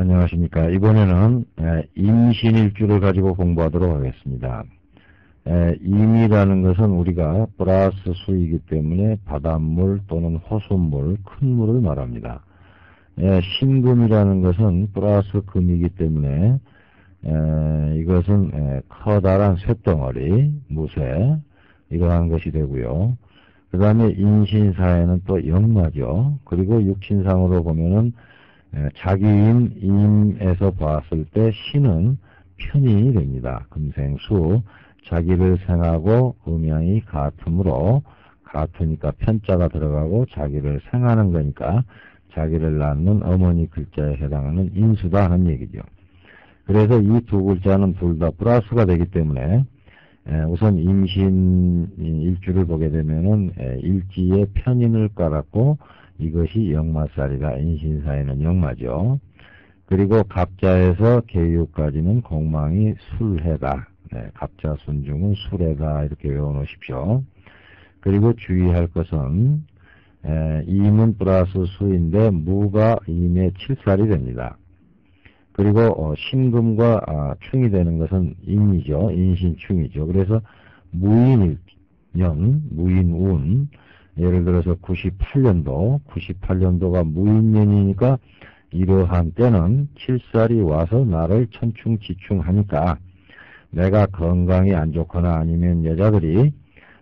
안녕하십니까. 이번에는 임신일주를 가지고 공부하도록 하겠습니다. 임이라는 것은 우리가 플러스 수이기 때문에 바닷물 또는 호수물, 큰 물을 말합니다. 신금이라는 것은 플러스 금이기 때문에 이것은 커다란 쇳덩어리, 무쇠 이러한 것이 되고요. 그 다음에 인신사에는 또 역마죠. 그리고 육신상으로 보면은 자기인 임에서 봤을 때 신은 편인이 됩니다. 금생수, 자기를 생하고 음양이 같으므로 같으니까 편자가 들어가고 자기를 생하는 거니까 자기를 낳는 어머니 글자에 해당하는 인수다 하는 얘기죠. 그래서 이 두 글자는 둘 다 플러스가 되기 때문에 우선 임신 일주를 보게 되면은 일지에 편인을 깔았고 이것이 역마살이라 인신사에는 역마죠. 그리고 갑자에서 계유까지는 공망이 술해다. 갑자 순중은 술해다 이렇게 외워놓으십시오. 그리고 주의할 것은 임은 플러스 수인데 무가 임의 7살이 됩니다. 그리고 신금과 충이 되는 것은 인이죠. 인신충이죠. 그래서 무인년, 무인운, 예를 들어서 98년도가 무인년이니까 이러한 때는 7살이 와서 나를 천충지충하니까 내가 건강이 안 좋거나 아니면 여자들이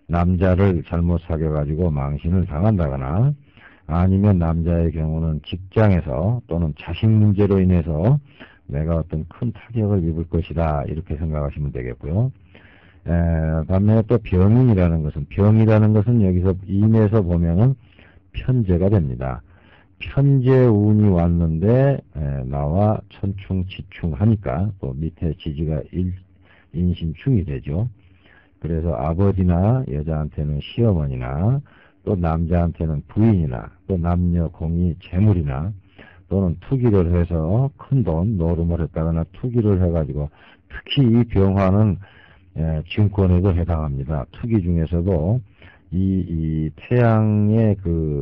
남자를 잘못 사귀어가지고 망신을 당한다거나 아니면 남자의 경우는 직장에서 또는 자식 문제로 인해서 내가 어떤 큰 타격을 입을 것이다 이렇게 생각하시면 되겠고요. 반면에 또 병이라는 것은 여기서 임에서 보면은 편제가 됩니다. 편제운이 왔는데 나와 천충지충 하니까 또 밑에 지지가 인신충이 되죠. 그래서 아버지나 여자한테는 시어머니나 또 남자한테는 부인이나 또 남녀 공이 재물이나 또는 투기를 해서 큰 돈 노름을 했다거나 투기를 해가지고 특히 이 병화는 증권에도 해당합니다. 투기 중에서도 이 태양의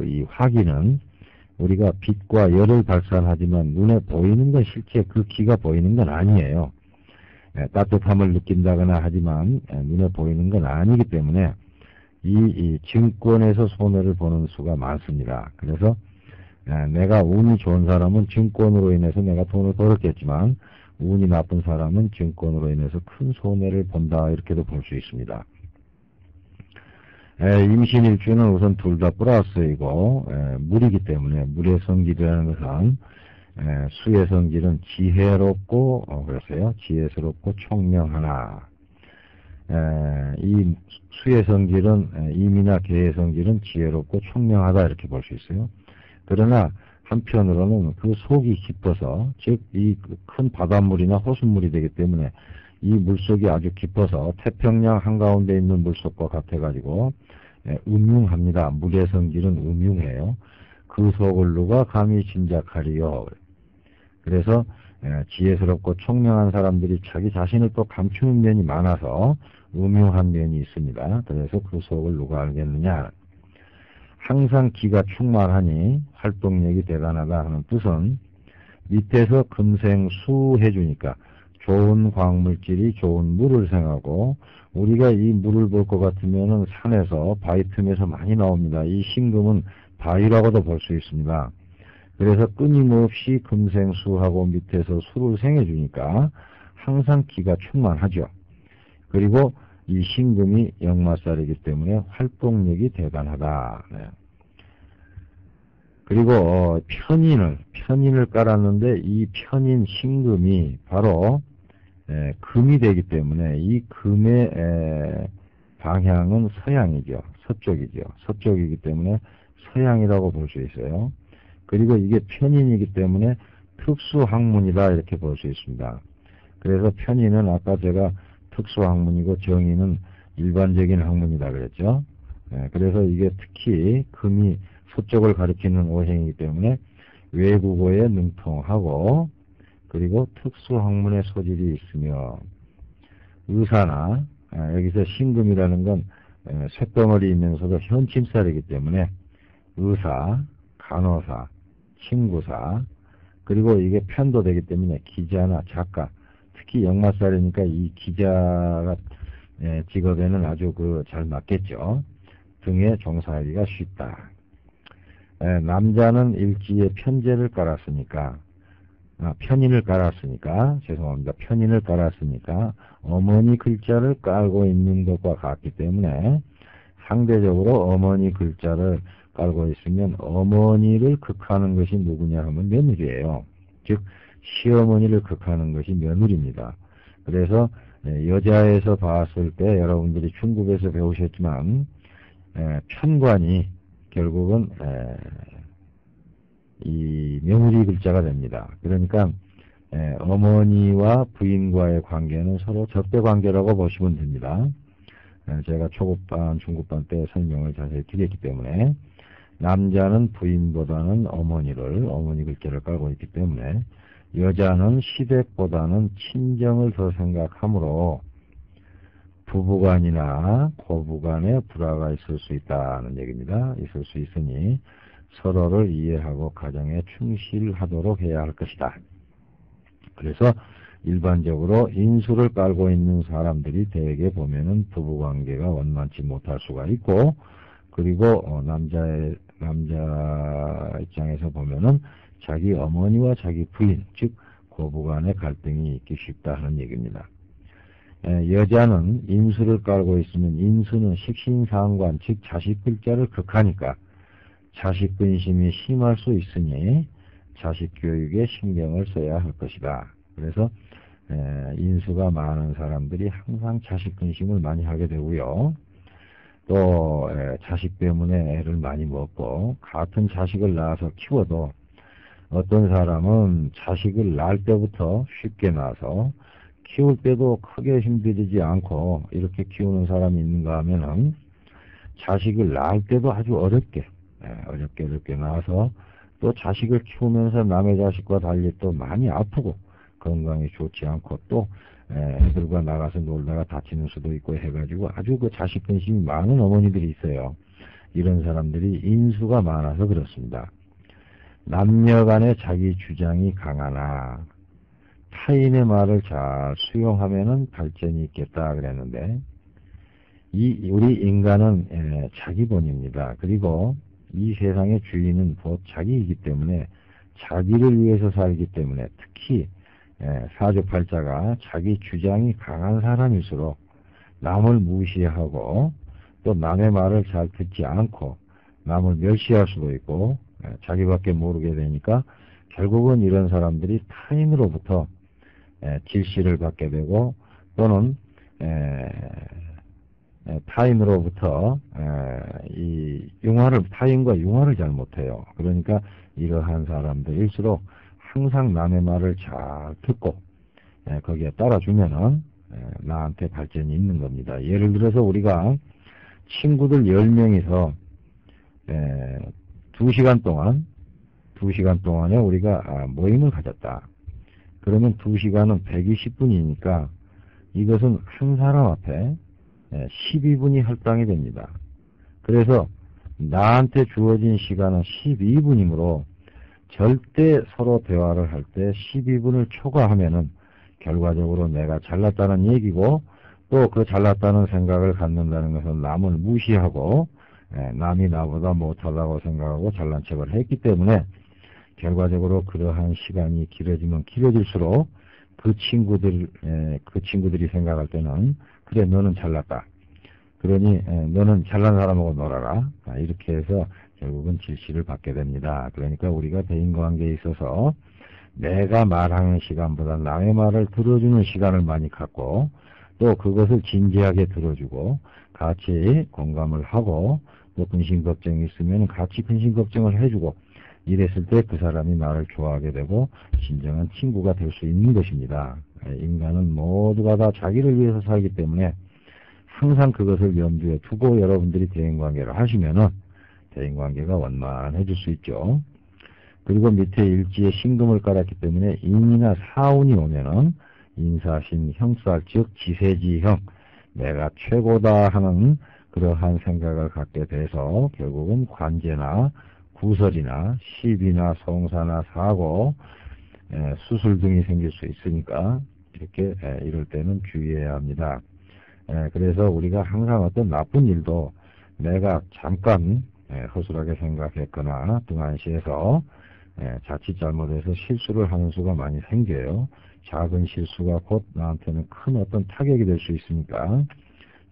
이 화기는 우리가 빛과 열을 발산하지만 눈에 보이는 건 실제 그 기가 보이는 건 아니에요. 따뜻함을 느낀다거나 하지만 눈에 보이는 건 아니기 때문에 이 증권에서 손해를 보는 수가 많습니다. 그래서 내가 운이 좋은 사람은 증권으로 인해서 내가 돈을 벌었겠지만 운이 나쁜 사람은 증권으로 인해서 큰 손해를 본다 이렇게도 볼 수 있습니다. 임신일주는 우선 둘 다 플러스이고 물이기 때문에 물의 성질이라는 것은 수의 성질은 지혜롭고 그랬어요. 지혜스럽고 총명하나. 이 수의 성질은 임이나 개의 성질은 지혜롭고 총명하다 이렇게 볼 수 있어요. 그러나 한편으로는 그 속이 깊어서 즉 이 큰 바닷물이나 호수물이 되기 때문에 이 물속이 아주 깊어서 태평양 한가운데 있는 물속과 같아가지고 음흉합니다. 물의 성질은 음흉해요. 그 속을 누가 감히 짐작하리요. 그래서 지혜스럽고 총명한 사람들이 자기 자신을 또 감추는 면이 많아서 음흉한 면이 있습니다. 그래서 그 속을 누가 알겠느냐. 항상 기가 충만하니 활동력이 대단하다 하는 뜻은 밑에서 금생수 해주니까 좋은 광물질이 좋은 물을 생하고 우리가 이 물을 볼 것 같으면은 산에서 바위 틈에서 많이 나옵니다. 이 신금은 바위라고도 볼 수 있습니다. 그래서 끊임없이 금생수하고 밑에서 수를 생해주니까 항상 기가 충만하죠. 그리고 이 신금이 역마살이기 때문에 활동력이 대단하다. 그리고 편인을 깔았는데 이 편인 신금이 바로 금이 되기 때문에 이 금의 방향은 서양이죠. 서쪽이죠. 서쪽이기 때문에 서양이라고 볼 수 있어요. 그리고 이게 편인이기 때문에 특수학문이다 이렇게 볼 수 있습니다. 그래서 편인은 아까 제가 특수학문이고 정인은 일반적인 학문이다 그랬죠. 그래서 이게 특히 금이 서쪽을 가리키는 오행이기 때문에 외국어에 능통하고 그리고 특수학문의 소질이 있으며 의사나 여기서 신금이라는 건 쇳덩어리이면서도 현침살이기 때문에 의사, 간호사, 친구사, 그리고 이게 편도 되기 때문에 기자나 작가, 특히 역마살이니까 이 기자가 직업에는 아주 잘 맞겠죠. 등에 종사하기가 쉽다. 남자는 일지에 편제를 깔았으니까, 편인을 깔았으니까, 죄송합니다. 편인을 깔았으니까 어머니 글자를 깔고 있는 것과 같기 때문에 상대적으로 어머니 글자를 깔고 있으면 어머니를 극하는 것이 누구냐 하면 며느리예요. 즉 시어머니를 극하는 것이 며느리입니다. 그래서 여자에서 봤을 때 여러분들이 중국에서 배우셨지만 편관이 결국은 이 며느리 글자가 됩니다. 그러니까 어머니와 부인과의 관계는 서로 적대 관계라고 보시면 됩니다. 제가 초급반, 중급반 때 설명을 자세히 드렸기 때문에 남자는 부인보다는 어머니 글자를 깔고 있기 때문에 여자는 시댁보다는 친정을 더 생각하므로 부부간이나 고부간에 불화가 있을 수 있다는 얘기입니다. 있을 수 있으니 서로를 이해하고 가정에 충실하도록 해야 할 것이다. 그래서 일반적으로 인수를 깔고 있는 사람들이 대개 보면은 부부관계가 원만치 못할 수가 있고, 그리고 남자 입장에서 보면은 자기 어머니와 자기 부인, 즉 고부간의 갈등이 있기 쉽다 하는 얘기입니다. 여자는 인수를 깔고 있으면 인수는 식신상관, 즉 자식 글자를 극하니까 자식 근심이 심할 수 있으니 자식 교육에 신경을 써야 할 것이다. 그래서 인수가 많은 사람들이 항상 자식 근심을 많이 하게 되고요. 또 자식 때문에 애를 많이 먹고, 같은 자식을 낳아서 키워도 어떤 사람은 자식을 낳을 때부터 쉽게 낳아서 키울 때도 크게 힘들이지 않고 이렇게 키우는 사람이 있는가 하면은 자식을 낳을 때도 아주 어렵게 낳아서 또 자식을 키우면서 남의 자식과 달리 또 많이 아프고 건강이 좋지 않고 또 애들과 나가서 놀다가 다치는 수도 있고 해가지고 아주 자식 근심이 많은 어머니들이 있어요. 이런 사람들이 인수가 많아서 그렇습니다. 남녀 간에 자기 주장이 강하나 타인의 말을 잘 수용하면은 발전이 있겠다 그랬는데, 우리 인간은 자기본입니다. 그리고 이 세상의 주인은 곧 자기이기 때문에 자기를 위해서 살기 때문에 특히 사주팔자가 자기 주장이 강한 사람일수록 남을 무시하고 또 남의 말을 잘 듣지 않고 남을 멸시할 수도 있고 자기밖에 모르게 되니까 결국은 이런 사람들이 타인으로부터 질시를 받게 되고 또는 타인으로부터 타인과 융화를 잘 못해요. 그러니까 이러한 사람들일수록 항상 남의 말을 잘 듣고 거기에 따라주면은 나한테 발전이 있는 겁니다. 예를 들어서 우리가 친구들 10명이서 2시간 동안에 우리가 모임을 가졌다. 그러면 2시간은 120분이니까 이것은 한 사람 앞에 12분이 할당이 됩니다. 그래서 나한테 주어진 시간은 12분이므로 절대 서로 대화를 할 때 12분을 초과하면은 결과적으로 내가 잘났다는 얘기고, 또 그 잘났다는 생각을 갖는다는 것은 남을 무시하고 남이 나보다 못하다고 생각하고 잘난 척을 했기 때문에 결과적으로 그러한 시간이 길어지면 길어질수록 그 친구들이 생각할 때는 그래 너는 잘났다. 그러니 너는 잘난 사람하고 놀아라. 이렇게 해서 결국은 질시를 받게 됩니다. 그러니까 우리가 대인관계에 있어서 내가 말하는 시간보다 남의 말을 들어주는 시간을 많이 갖고 또 그것을 진지하게 들어주고 같이 공감을 하고 또 근심걱정이 있으면 같이 근심걱정을 해주고 이랬을 때 그 사람이 나를 좋아하게 되고 진정한 친구가 될 수 있는 것입니다. 인간은 모두가 다 자기를 위해서 살기 때문에 항상 그것을 염두에 두고 여러분들이 대인관계를 하시면은 대인관계가 원만해질 수 있죠. 그리고 밑에 일지에 신금을 깔았기 때문에 인이나 사운이 오면은 인사신, 형살, 즉 지세지형, 내가 최고다 하는 그러한 생각을 갖게 돼서 결국은 관제나 구설이나 시비나 송사나 사고 수술 등이 생길 수 있으니까 이렇게 이럴 때는 주의해야 합니다. 그래서 우리가 항상 어떤 나쁜 일도 내가 잠깐 허술하게 생각했거나 등한시해서 자칫 잘못해서 실수를 하는 수가 많이 생겨요. 작은 실수가 곧 나한테는 큰 어떤 타격이 될 수 있으니까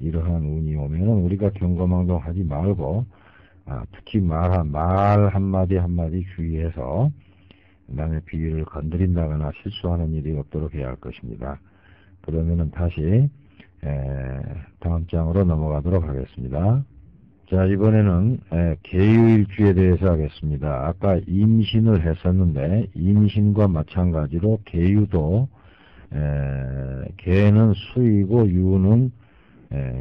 이러한 운이 오면은 우리가 경거망동하지 말고 특히 말 한마디 한마디 주의해서 남의 비위를 건드린다거나 실수하는 일이 없도록 해야 할 것입니다. 그러면은 다시 다음 장으로 넘어가도록 하겠습니다. 자, 이번에는 계유일주에 대해서 하겠습니다. 아까 임신을 했었는데 임신과 마찬가지로 계유도 계는 수이고 유는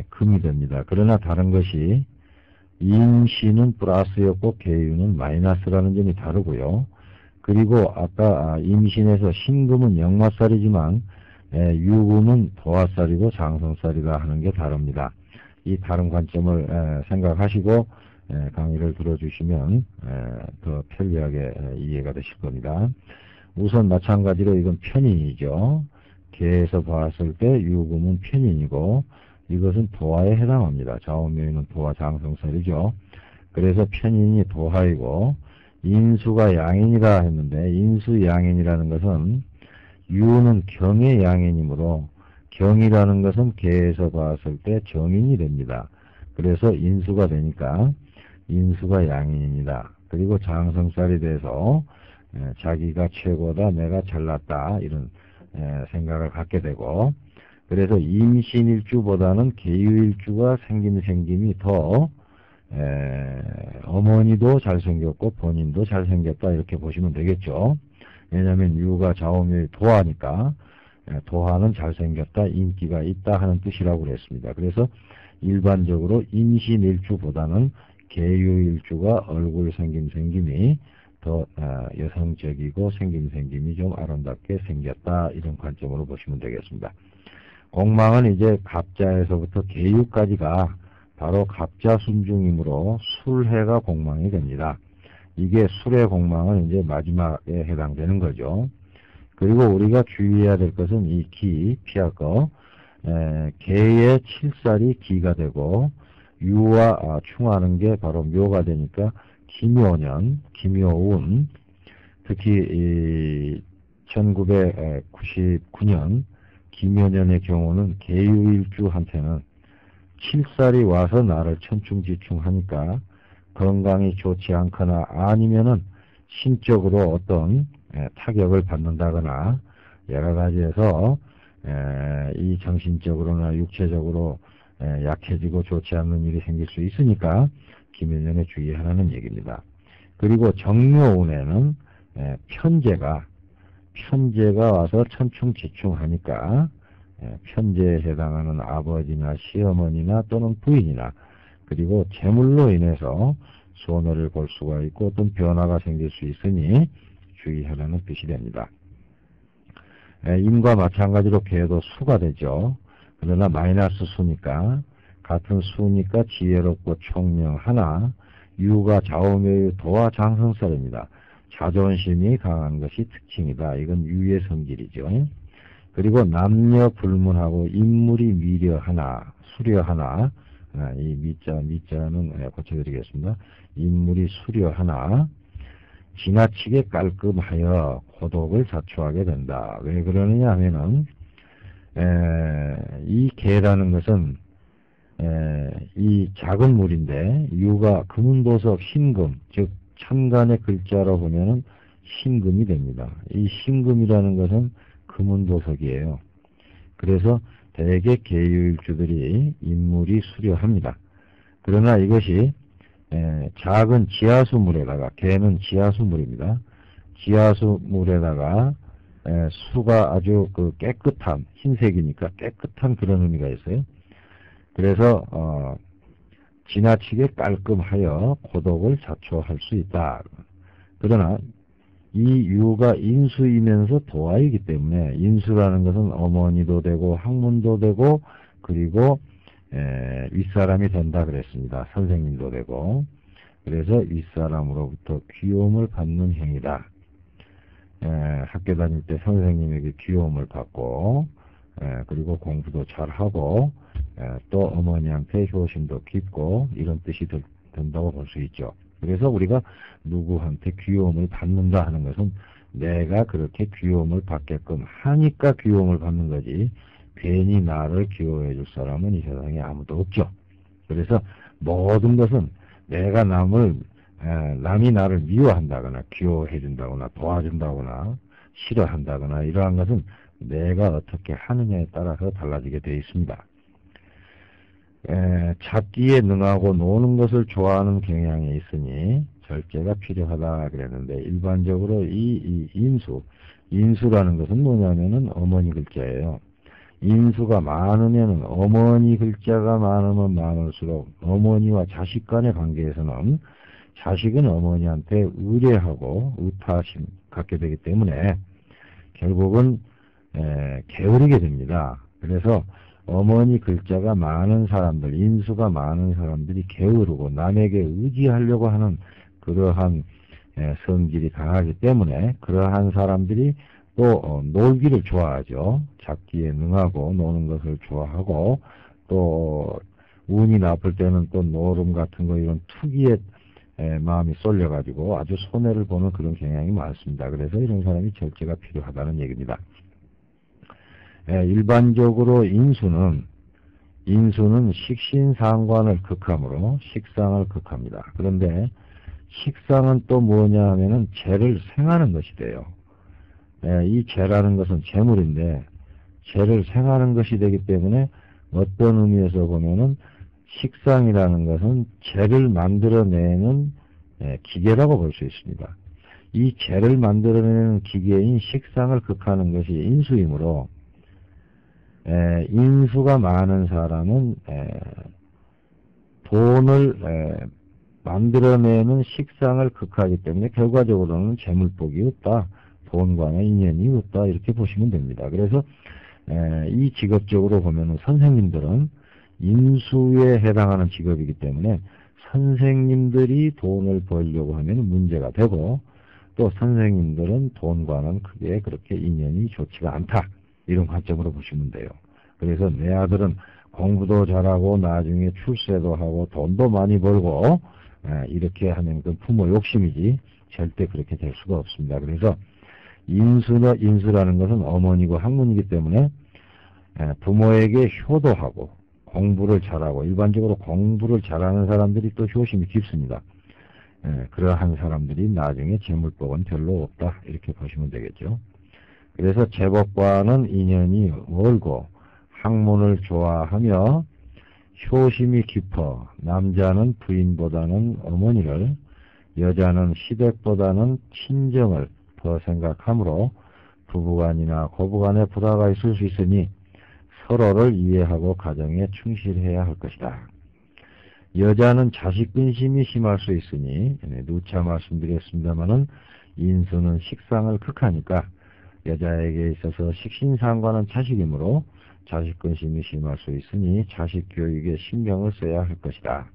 금이 됩니다. 그러나 다른 것이 임신은 플러스였고 계유는 마이너스라는 점이 다르고요. 그리고 아까 임신에서 신금은 역마살이지만 유금은 도화살이고 장성살이다 하는 게 다릅니다. 이 다른 관점을 생각하시고 강의를 들어주시면 더 편리하게 이해가 되실 겁니다. 우선 마찬가지로 이건 편인이죠. 계에서 봤을 때 유금은 편인이고 이것은 도화에 해당합니다. 좌우묘유는 도화 장성살이죠. 그래서 편인이 도화이고 인수가 양인이라 했는데 인수양인이라는 것은 유는 경의 양인이므로 경이라는 것은 계에서 봤을 때 정인이 됩니다. 그래서 인수가 되니까 인수가 양인입니다. 그리고 장성살이 돼서 자기가 최고다, 내가 잘났다 이런 생각을 갖게 되고 그래서 임신일주보다는 계유일주가 생김이 더 어머니도 잘생겼고 본인도 잘생겼다 이렇게 보시면 되겠죠. 왜냐하면 유가 좌우묘의 도화니까 도화는 잘생겼다, 인기가 있다 하는 뜻이라고 그랬습니다. 그래서 일반적으로 임신일주보다는 계유일주가 얼굴 생김이 더 여성적이고 생김이 좀 아름답게 생겼다 이런 관점으로 보시면 되겠습니다. 공망은 이제 갑자에서부터 계유까지가 바로 갑자순중이므로 술해가 공망이 됩니다. 이게 술의 공망은 이제 마지막에 해당되는 거죠. 그리고 우리가 주의해야 될 것은 이 기, 피할 거, 개의 칠살이 기가 되고 유와 충하는 게 바로 묘가 되니까 기묘년, 기묘운, 특히 1999년 기묘년의 경우는 계유일주한테는 칠살이 와서 나를 천충지충하니까 건강이 좋지 않거나 아니면은 신적으로 어떤 타격을 받는다거나 여러 가지에서 이 정신적으로나 육체적으로 약해지고 좋지 않는 일이 생길 수 있으니까 기묘년에 주의하라는 얘기입니다. 그리고 정묘운에는 편제가 와서 천충지충하니까 편제에 해당하는 아버지나 시어머니나 또는 부인이나 그리고 재물로 인해서 손해를 볼 수가 있고 어떤 변화가 생길 수 있으니 주의하라는 뜻이 됩니다. 임과 마찬가지로 개도 수가 되죠. 그러나 마이너스 수니까 같은 수니까 지혜롭고 총명하나 유가 좌우묘유 도와 장성살입니다. 자존심이 강한 것이 특징이다. 이건 유의 성질이죠. 그리고 남녀 불문하고 인물이 미려하나 수려하나 이 미자는 고쳐드리겠습니다. 인물이 수려하나 지나치게 깔끔하여 고독을 자초하게 된다. 왜 그러느냐 하면은 이 개라는 것은 이 작은 물인데 유가 금운보석 신금 즉 천간의 글자로 보면은 신금이 됩니다. 이 신금이라는 것은 금운보석이에요. 그래서 대개 계유일주들이 인물이 수려합니다. 그러나 이것이 작은 지하수물에다가 개는 지하수물입니다. 지하수물에다가 수가 아주 깨끗한 흰색이니까 깨끗한 그런 의미가 있어요. 그래서 지나치게 깔끔하여 고독을 자초할 수 있다. 그러나 이 유가 인수이면서 도화이기 때문에 인수라는 것은 어머니도 되고 학문도 되고 그리고 윗사람이 된다 그랬습니다. 선생님도 되고 그래서 윗사람으로부터 귀여움을 받는 행위다. 학교 다닐 때 선생님에게 귀여움을 받고 그리고 공부도 잘하고 또 어머니한테 효심도 깊고 이런 뜻이 된다고 볼 수 있죠. 그래서 우리가 누구한테 귀여움을 받는다 하는 것은 내가 그렇게 귀여움을 받게끔 하니까 귀여움을 받는 거지 괜히 나를 귀여워해 줄 사람은 이 세상에 아무도 없죠. 그래서 모든 것은 내가 남이 나를 미워한다거나 귀여워해 준다거나 도와준다거나 싫어한다거나 이러한 것은 내가 어떻게 하느냐에 따라서 달라지게 되어 있습니다. 잡기에 능하고 노는 것을 좋아하는 경향이 있으니 절제가 필요하다 그랬는데 일반적으로 이 인수라는 것은 뭐냐면은 어머니 글자예요. 인수가 많으면 어머니 글자가 많으면 많을수록 어머니와 자식 간의 관계에서는 자식은 어머니한테 의뢰하고 의타심 갖게 되기 때문에 결국은 게으르게 됩니다. 그래서 어머니 글자가 많은 사람들, 인수가 많은 사람들이 게으르고 남에게 의지하려고 하는 그러한 성질이 강하기 때문에 그러한 사람들이 또 놀기를 좋아하죠. 잡기에 능하고 노는 것을 좋아하고 또 운이 나쁠 때는 또 노름 같은 거 이런 투기에 마음이 쏠려가지고 아주 손해를 보는 그런 경향이 많습니다. 그래서 이런 사람이 절제가 필요하다는 얘기입니다. 일반적으로 인수는 식신상관을 극함으로 식상을 극합니다. 그런데 식상은 또 뭐냐 하면은 재를 생하는 것이 돼요. 이 재라는 것은 재물인데 재를 생하는 것이 되기 때문에 어떤 의미에서 보면은 식상이라는 것은 재를 만들어내는 기계라고 볼 수 있습니다. 이 재를 만들어내는 기계인 식상을 극하는 것이 인수이므로 인수가 많은 사람은 돈을 만들어내는 식상을 극하기 때문에 결과적으로는 재물복이 없다. 돈과는 인연이 없다. 이렇게 보시면 됩니다. 그래서 이 직업적으로 보면 선생님들은 인수에 해당하는 직업이기 때문에 선생님들이 돈을 벌려고 하면 문제가 되고 또 선생님들은 돈과는 크게 그렇게 인연이 좋지가 않다. 이런 관점으로 보시면 돼요. 그래서 내 아들은 공부도 잘하고 나중에 출세도 하고 돈도 많이 벌고 이렇게 하는 그 부모 욕심이지 절대 그렇게 될 수가 없습니다. 그래서 인수라는 것은 어머니고 학문이기 때문에 부모에게 효도하고 공부를 잘하고 일반적으로 공부를 잘하는 사람들이 또 효심이 깊습니다. 그러한 사람들이 나중에 재물복은 별로 없다 이렇게 보시면 되겠죠. 그래서 제법과는 인연이 멀고 학문을 좋아하며 효심이 깊어 남자는 부인보다는 어머니를 여자는 시댁보다는 친정을 더 생각하므로 부부간이나 고부간에 불화가 있을 수 있으니 서로를 이해하고 가정에 충실해야 할 것이다. 여자는 자식 근심이 심할 수 있으니 누차 말씀드렸습니다마는 인수는 식상을 극하니까 여자에게 있어서 식신상과는 자식이므로 자식 근심이 심할 수 있으니 자식 교육에 신경을 써야 할 것이다.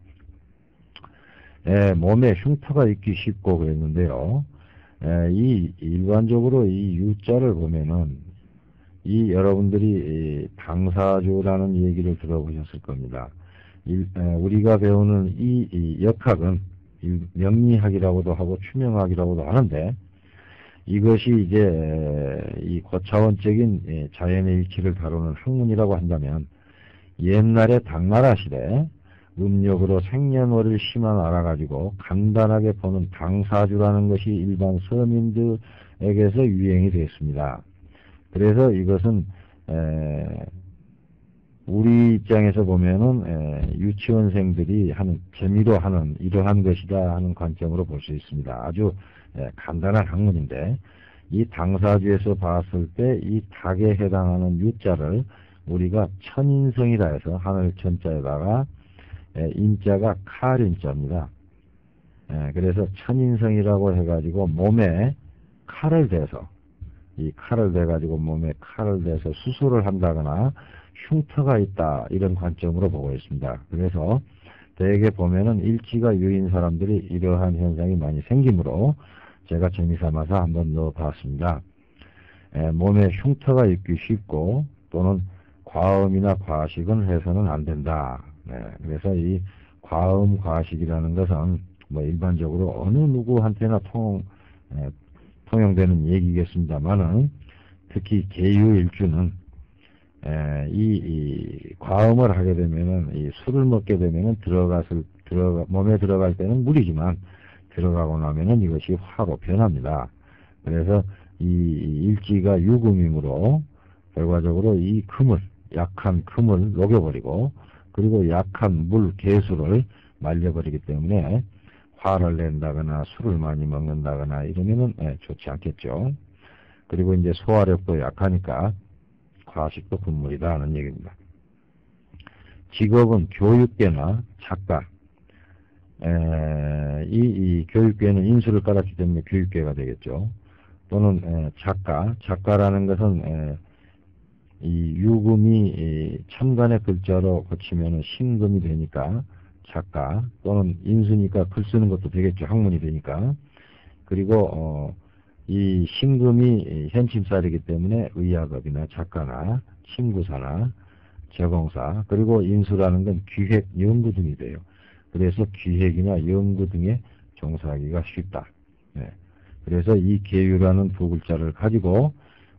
몸에 흉터가 있기 쉽고 그랬는데요. 일반적으로 이 유자를 보면은 여러분들이 당사주라는 얘기를 들어보셨을 겁니다. 우리가 배우는 이 역학은 명리학이라고도 하고 추명학이라고도 하는데 이것이 이제 이 고차원적인 자연의 일치를 다루는 학문이라고 한다면 옛날에 당나라 시대 음력으로 생년월일 시만 알아가지고 간단하게 보는 당사주라는 것이 일반 서민들에게서 유행이 됐습니다. 그래서 이것은 우리 입장에서 보면은 유치원생들이 하는 재미로 하는 이러한 것이다 하는 관점으로 볼 수 있습니다. 아주 간단한 학문인데 이 당사주에서 봤을 때 이 닭에 해당하는 유자를 우리가 천인성이라 해서 하늘 천자에다가 인자가 칼인자입니다. 그래서 천인성이라고 해가지고 몸에 칼을 대서 몸에 칼을 대서 수술을 한다거나 흉터가 있다 이런 관점으로 보고 있습니다. 그래서 대개 보면은 일지가 유인 사람들이 이러한 현상이 많이 생기므로 제가 재미삼아서 한번 넣어봤습니다. 몸에 흉터가 있기 쉽고 또는 과음이나 과식은 해서는 안 된다. 그래서 이 과음, 과식이라는 것은 뭐 일반적으로 어느 누구한테나 통용되는 얘기겠습니다만은 특히 계유일주는 이 과음을 하게 되면은 이 술을 먹게 되면은 몸에 들어갈 때는 물이지만 들어가고 나면은 이것이 화로 변합니다. 그래서 이 일지가 유금이므로 결과적으로 이 약한 금을 녹여버리고 그리고 약한 물, 개수를 말려버리기 때문에 화를 낸다거나 술을 많이 먹는다거나 이러면은 좋지 않겠죠. 그리고 이제 소화력도 약하니까 과식도 금물이다 하는 얘기입니다. 직업은 교육계나 작가. 이 교육계는 인수를 깔았기 때문에 교육계가 되겠죠. 또는 작가라는 것은 이 유금이 천간의 글자로 고치면 신금이 되니까 작가, 또는 인수니까 글 쓰는 것도 되겠죠. 학문이 되니까. 그리고 이 신금이 현침살이기 때문에 의학업이나 작가나 침구사나 제공사, 그리고 인수라는 건 기획, 연구 등이 돼요. 그래서 기획이나 연구 등에 종사하기가 쉽다. 그래서 이 계유라는 두 글자를 가지고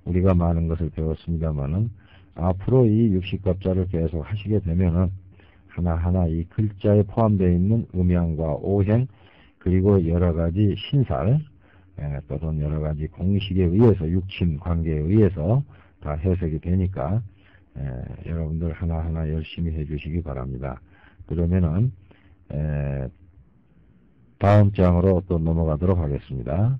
우리가 많은 것을 배웠습니다만은 앞으로 이 60갑자를 계속 하시게 되면은 하나하나 이 글자에 포함되어 있는 음양과 오행, 그리고 여러가지 신살, 또는 여러가지 공식에 의해서, 육친 관계에 의해서 다 해석이 되니까 여러분들 하나하나 열심히 해주시기 바랍니다. 그러면은 다음 장으로 또 넘어가도록 하겠습니다.